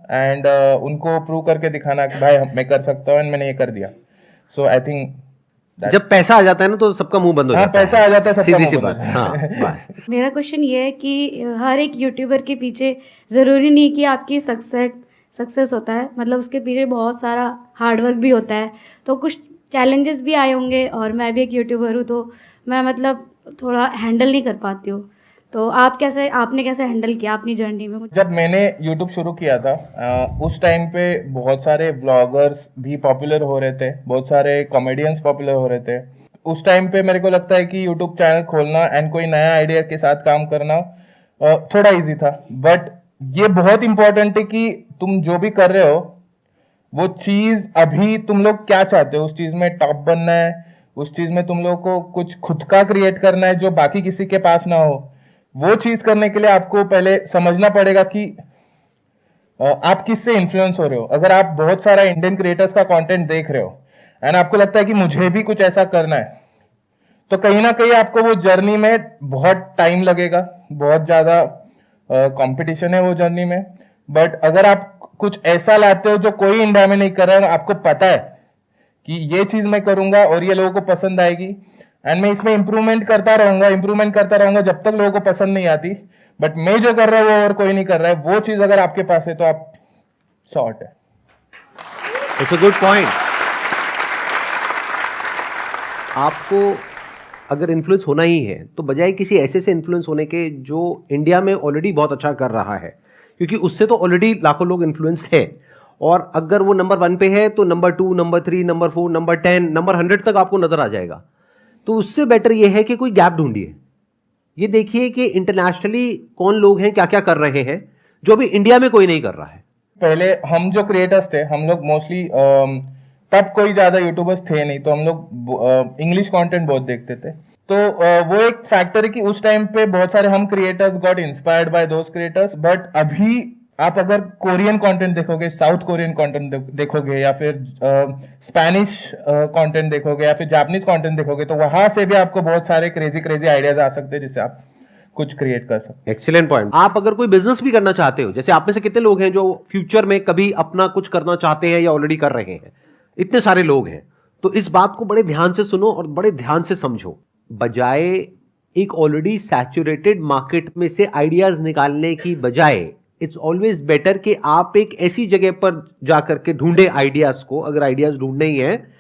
And उनको prove करके दिखाना कि भाई मैं कर सकता हूँ एंड मैंने ये कर दिया. सो आई थिंक जब पैसा आ जाता है ना तो सबका मुंह बंद हो जाता है. पैसा आ जाता है सबका सीधी मुंह सी बंद हो बात. जाता है. हाँ बस. मेरा क्वेश्चन ये है कि हर एक यूट्यूबर के पीछे ज़रूरी नहीं कि आपकी सक्सेस होता है, मतलब उसके पीछे बहुत सारा हार्डवर्क भी होता है. तो कुछ चैलेंजेस भी आए होंगे, और मैं भी एक यूट्यूबर हूँ, तो मैं मतलब थोड़ा हैंडल नहीं कर पाती हूँ. तो आपने कैसे हैंडल किया अपनी जर्नी में? जब मैंने YouTube शुरू किया था उस टाइम पे बहुत सारे व्लॉगर्स भी पॉपुलर हो रहे थे, बहुत सारे कॉमेडियंस पॉपुलर हो रहे थे. उस टाइम पे मेरे को लगता है कि YouTube चैनल खोलना एंड कोई नया आइडिया के साथ काम करना थोड़ा इजी था. बट ये बहुत इंपॉर्टेंट है कि तुम जो भी कर रहे हो वो चीज अभी तुम लोग क्या चाहते हो. उस चीज में टॉप बनना है, उस चीज में तुम लोग को कुछ खुद का क्रिएट करना है जो बाकी किसी के पास ना हो. वो चीज करने के लिए आपको पहले समझना पड़ेगा कि आप किससे इन्फ्लुएंस हो रहे हो. अगर आप बहुत सारा इंडियन क्रिएटर्स का कंटेंट देख रहे हो एंड आपको लगता है कि मुझे भी कुछ ऐसा करना है, तो कहीं ना कहीं आपको वो जर्नी में बहुत टाइम लगेगा, बहुत ज्यादा कंपटीशन है वो जर्नी में. बट अगर आप कुछ ऐसा लाते हो जो कोई इंडिया में नहीं कर रहा है, आपको पता है कि ये चीज मैं करूंगा और ये लोगों को पसंद आएगी एंड मैं इसमें इंप्रूवमेंट करता रहूंगा जब तक लोगों को पसंद नहीं आती. बट मैं जो कर रहा हूँ वो और कोई नहीं कर रहा है, वो चीज अगर आपके पास है तो आप शॉर्ट है. It's a good point. आपको अगर इन्फ्लुएंस होना ही है तो बजाय किसी ऐसे से इन्फ्लुएंस होने के जो इंडिया में ऑलरेडी बहुत अच्छा कर रहा है, क्योंकि उससे तो ऑलरेडी लाखों लोग इन्फ्लुएंस है, और अगर वो नंबर 1 पे है तो number 2, number 3, number 4, number 10, number 100 तक आपको नजर आ जाएगा. तो उससे बेटर ये है कि कोई गैप ढूंढिए. ये देखिए कि इंटरनेशनली कौन लोग हैं, क्या क्या कर रहे हैं जो अभी इंडिया में कोई नहीं कर रहा है. पहले हम जो क्रिएटर्स थे, हम लोग मोस्टली तब कोई ज्यादा यूट्यूबर्स थे नहीं, तो हम लोग इंग्लिश कंटेंट बहुत देखते थे. तो वो एक फैक्टर है कि उस टाइम पे बहुत सारे हम creators got inspired by those creators. But अभी आप अगर कोरियन कंटेंट देखोगे, साउथ कोरियन कंटेंट देखोगे, या फिर स्पेनिश कंटेंट देखोगे, या फिर जापानीज कंटेंट देखोगे, तो वहां से भी आपको बहुत सारे क्रेजी आइडियाज आ सकते हैं जिससे आप कुछ क्रिएट कर सकते. Excellent point. आप अगर कोई बिजनेस भी करना चाहते हो, जैसे आप में से कितने लोग हैं जो फ्यूचर में कभी अपना कुछ करना चाहते हैं या ऑलरेडी कर रहे हैं? इतने सारे लोग हैं. तो इस बात को बड़े ध्यान से सुनो और बड़े ध्यान से समझो. बजाय एक ऑलरेडी सैचुरेटेड मार्केट में से आइडियाज निकालने की बजाय इट्स ऑलवेज बेटर कि आप एक ऐसी जगह पर जाकर के ढूंढे आइडियाज को, अगर आइडियाज ढूंढने ही है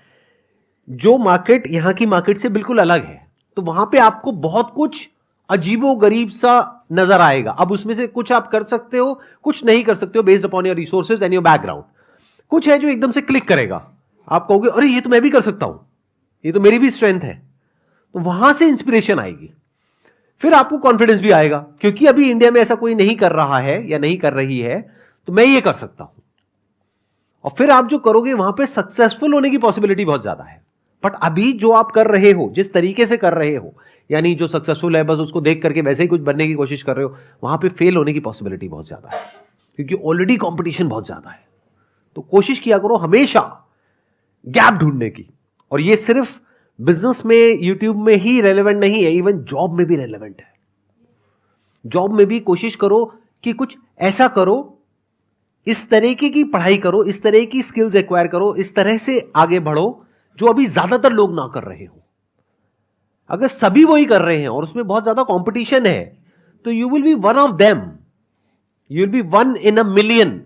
जो मार्केट यहां की मार्केट से बिल्कुल अलग है. तो वहां पे आपको बहुत कुछ अजीबो गरीब सा नजर आएगा. अब उसमें से कुछ आप कर सकते हो, कुछ नहीं कर सकते हो, based upon your resources and your background. कुछ है जो एकदम से क्लिक करेगा, आप कहोगे अरे ये तो मैं भी कर सकता हूं, ये तो मेरी भी स्ट्रेंथ है. तो वहां से इंस्पिरेशन आएगी, फिर आपको कॉन्फिडेंस भी आएगा, क्योंकि अभी इंडिया में ऐसा कोई नहीं कर रहा है या नहीं कर रही है, तो मैं ये कर सकता हूं. और फिर आप जो करोगे वहां पे सक्सेसफुल होने की पॉसिबिलिटी बहुत ज्यादा है. बट अभी जो आप कर रहे हो, जिस तरीके से कर रहे हो, यानी जो सक्सेसफुल है बस उसको देख करके वैसे ही कुछ बनने की कोशिश कर रहे हो, वहां पे फेल होने की पॉसिबिलिटी बहुत ज्यादा है, क्योंकि ऑलरेडी कंपटीशन बहुत ज्यादा है. तो कोशिश किया करो हमेशा गैप ढूंढने की. और ये सिर्फ बिजनेस में, यूट्यूब में ही रेलेवेंट नहीं है, इवन जॉब में भी रेलेवेंट है. जॉब में भी कोशिश करो कि कुछ ऐसा करो, इस तरीके की पढ़ाई करो, इस तरह की स्किल्स एक्वायर करो, इस तरह से आगे बढ़ो जो अभी ज्यादातर लोग ना कर रहे हो. अगर सभी वही कर रहे हैं और उसमें बहुत ज्यादा कंपटीशन है, तो you will be one of them, you will be 1 in a million.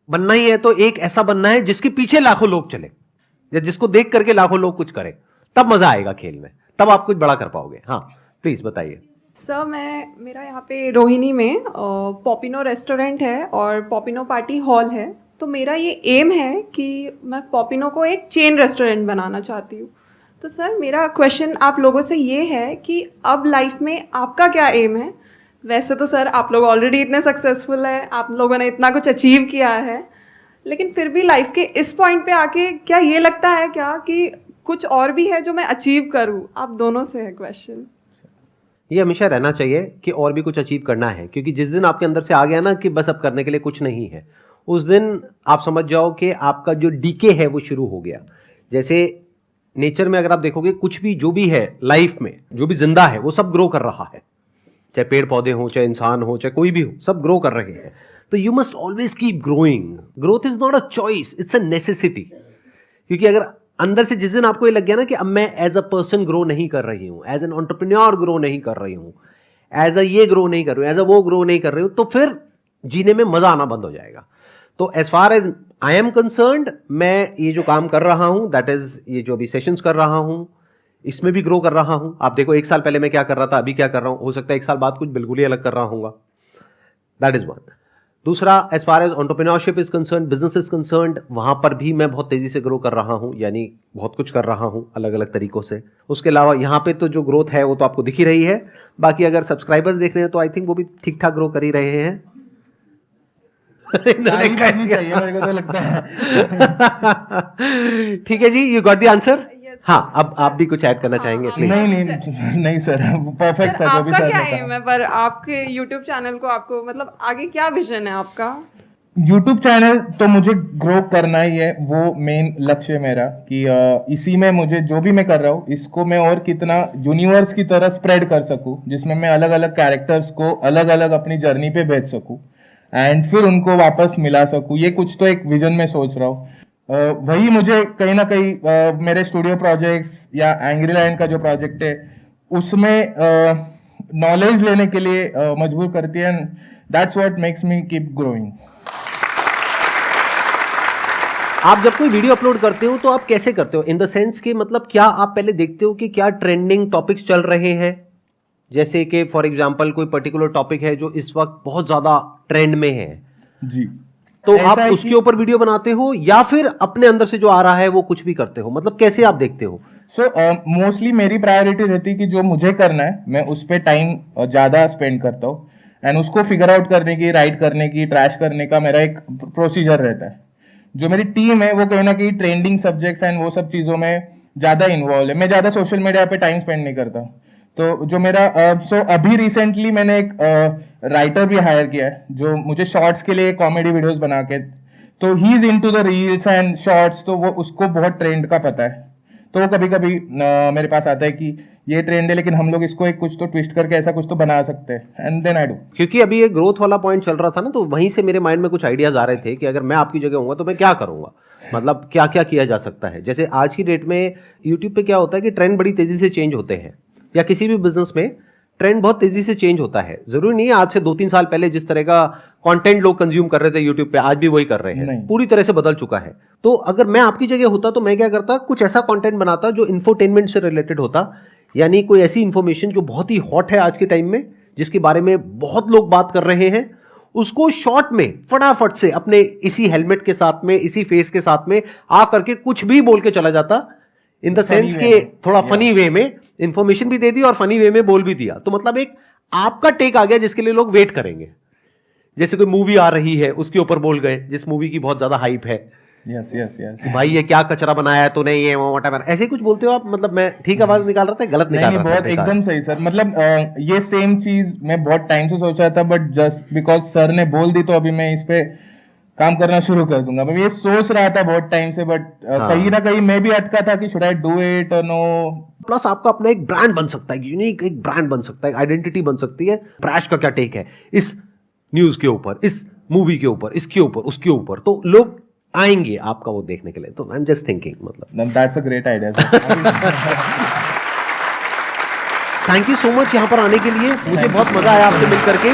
बनना ही है तो एक ऐसा बनना है जिसके पीछे लाखों लोग चले, या जिसको देख करके लाखों लोग कुछ करें. तब मजा आएगा खेल में, तब आप कुछ बड़ा कर पाओगे. हाँ प्लीज बताइए. सर मेरा यहाँ पे रोहिणी में पॉपिनो रेस्टोरेंट है और पॉपिनो पार्टी हॉल है. तो मेरा ये एम है कि मैं पॉपिनो को एक चेन रेस्टोरेंट बनाना चाहती हूँ. तो सर मेरा क्वेश्चन आप लोगों से ये है कि अब लाइफ में आपका क्या एम है? वैसे तो सर आप लोग ऑलरेडी इतने सक्सेसफुल हैं, आप लोगों ने इतना कुछ अचीव किया है, लेकिन फिर भी लाइफ के इस पॉइंट पे आके क्या ये लगता है क्या कि कुछ और भी है जो मैं अचीव करूँ? आप दोनों से है क्वेश्चन. ये हमेशा रहना चाहिए कि और भी कुछ अचीव करना है, क्योंकि जिस दिन आपके अंदर से आ गया ना कि बस अब करने के लिए कुछ नहीं है, उस दिन आप समझ जाओ कि आपका जो डीके है वो शुरू हो गया. जैसे नेचर में अगर आप देखोगे, कुछ भी जो भी है लाइफ में, जो भी जिंदा है वो सब ग्रो कर रहा है, चाहे पेड़ पौधे हो, चाहे इंसान हो, चाहे कोई भी हो, सब ग्रो कर रहे हैं. तो you must always keep growing. Growth is not a choice, it's a necessity. क्योंकि अगर अंदर से जिस दिन आपको ये लग गया ना कि अब मैं एज अ पर्सन ग्रो नहीं कर रही हूं, एज एन एंटरप्रेन्योर ग्रो नहीं कर रही हूं, एज अ ये ग्रो नहीं कर रही हूं, एज अ वो ग्रो नहीं कर रही हूं, तो फिर जीने में मजा आना बंद हो जाएगा. तो as far as I am concerned, मैं ये जो काम कर रहा हूं, दैट इज ये जो अभी सेशंस कर रहा हूं, इसमें भी ग्रो कर रहा हूं. आप देखो 1 साल पहले मैं क्या कर रहा था, अभी क्या कर रहा हूं. हो सकता है 1 साल बाद कुछ बिल्कुल ही अलग कर रहा हूंगा. That is one. दूसरा, as far as entrepreneurship is concern, business is concern, वहां पर भी मैं बहुत तेजी से ग्रो कर रहा हूं, यानी बहुत कुछ कर रहा हूं अलग अलग तरीकों से. उसके अलावा यहां पे तो जो ग्रोथ है वो तो आपको दिख ही रही है. बाकी अगर सब्सक्राइबर्स देख रहे हैं तो आई थिंक वो भी ठीक ठाक ग्रो कर ही रहे हैं. तारीफ करनी चाहिए मेरे को तो लगता है. ठीक है जी, you got the answer. Yes, हाँ, अब आप भी कुछ ऐड करना चाहेंगे प्लीज. नहीं सर, परफेक्ट सर था जो भी आपका सर क्या ने एम कहा. है पर आपके YouTube चैनल को, आपको मतलब आगे क्या विजन है आपका? YouTube चैनल तो मुझे ग्रो करना ही है, वो मेन लक्ष्य है मेरा कि इसी में मुझे जो भी मैं कर रहा हूँ इसको मैं और कितना यूनिवर्स की तरह स्प्रेड कर सकूँ, जिसमें मैं अलग अलग कैरेक्टर्स को अलग अलग अपनी जर्नी पे भेज सकूँ एंड फिर उनको वापस मिला सकूँ. ये कुछ तो एक विजन में सोच रहा हूँ. वही मुझे कहीं ना कहीं मेरे स्टूडियो प्रोजेक्ट्स या एंग्री लैंड का जो प्रोजेक्ट है उसमें नॉलेज लेने के लिए मजबूर करती है. That's what makes me keep growing. आप जब कोई वीडियो अपलोड करते हो तो आप कैसे करते हो, इन द सेंस कि मतलब क्या आप पहले देखते हो कि क्या ट्रेंडिंग टॉपिक्स चल रहे हैं, जैसे कि फॉर एग्जांपल कोई पर्टिकुलर टॉपिक है जो इस वक्त बहुत ज्यादा ट्रेंड में है, जी, तो ऐसा आप है उसके कि- ऊपर वीडियो बनाते हो या फिर अपने अंदर से जो आ रहा है वो कुछ भी करते हो, मतलब कैसे आप देखते हो? सो मोस्टली मेरी प्रायोरिटी रहती है कि जो मुझे करना है मैं उस पर टाइम ज़्यादा स्पेंड करता हूँ एंड उसको फिगर आउट करने की, राइट करने की, ट्रैश करने का मेरा एक प्रोसीजर रहता है. जो मेरी टीम है वो कहीं ना कहीं ट्रेंडिंग सब्जेक्ट्स एंड वो सब चीज़ों में ज़्यादा इन्वॉल्व है. मैं ज़्यादा सोशल मीडिया पे टाइम स्पेंड नहीं करता. तो जो मेरा अभी रिसेंटली मैंने एक राइटर भी हायर किया है जो मुझे शॉर्ट्स के लिए कॉमेडी वीडियोस बना के, तो he is into the reels and shorts, तो वो उसको बहुत ट्रेंड का पता है. तो वो कभी कभी मेरे पास आता है कि ये ट्रेंड है लेकिन हम लोग इसको एक कुछ तो ट्विस्ट करके ऐसा कुछ तो बना सकते हैं एंड देन आई डू. क्योंकि अभी ये ग्रोथ वाला पॉइंट चल रहा था ना, तो वहीं से मेरे माइंड में कुछ आइडियाज आ रहे थे कि अगर मैं आपकी जगह होऊंगा तो मैं क्या करूंगा, मतलब क्या क्या किया जा सकता है. जैसे आज की डेट में यूट्यूब पे क्या होता है कि ट्रेंड बड़ी तेजी से चेंज होते हैं, या किसी भी बिजनेस में ट्रेंड बहुत तेजी से चेंज होता है. जरूरी नहीं है आज से 2-3 साल पहले जिस तरह का कंटेंट लोग कंज्यूम कर रहे थे यूट्यूब पे आज भी वही कर रहे हैं, नहीं. पूरी तरह से बदल चुका है. तो अगर मैं आपकी जगह होता तो मैं क्या करता, कुछ ऐसा कंटेंट बनाता जो इंफोटेनमेंट से रिलेटेड होता, यानी कोई ऐसी इंफॉर्मेशन जो बहुत ही हॉट है आज के टाइम में, जिसके बारे में बहुत लोग बात कर रहे हैं, उसको शॉर्ट में फटाफट से अपने इसी हेलमेट के साथ में, इसी फेस के साथ में आ करके कुछ भी बोल के चला जाता, इन द सेंस way के में. थोड़ा फनी वे में इंफॉर्मेशन भी दे दी और फनी वे में बोल भी दिया. तो मतलब एक आपका टेक आ गया जिसके लिए लोग वेट करेंगे. जैसे कोई मूवी आ रही है उसके ऊपर बोल गए, जिस मूवी की बहुत ज्यादा हाइप है, यस यस यस. कि भाई ये क्या कचरा बनाया है तूने, ये व्हाटएवर, ऐसे कुछ बोलते हो आप. मतलब मैं ठीक आवाज निकाल रहा था, गलत नहीं निकाल नहीं, रहा था? बहुत एकदम सही सर. मतलब ये सेम चीज मैं बहुत टाइम से सोच रहा था बट जस्ट बिकॉज सर ने बोल दी तो अभी मैं इस पे काम करना शुरू कर दूंगा. मैं ये सोच रहा था बहुत टाइम से बट कहीं ना कहीं मैं भी अटका था कि शुड आई डू इट और नो. प्लस आपका अपना एक ब्रांड बन सकता है, यूनिक एक ब्रांड बन सकता है, आइडेंटिटी बन सकती है. प्रैश का क्या टेक है इस न्यूज के ऊपर, इस मूवी के ऊपर, इसके ऊपर, उसके ऊपर, तो लोग आएंगे आपका वो देखने के लिए. तो आई एम जस्ट थिंकिंग, मतलब that's a great idea. Thank you so much यहाँ पर आने के लिए. मुझे बहुत मजा आया आपसे मिल करके.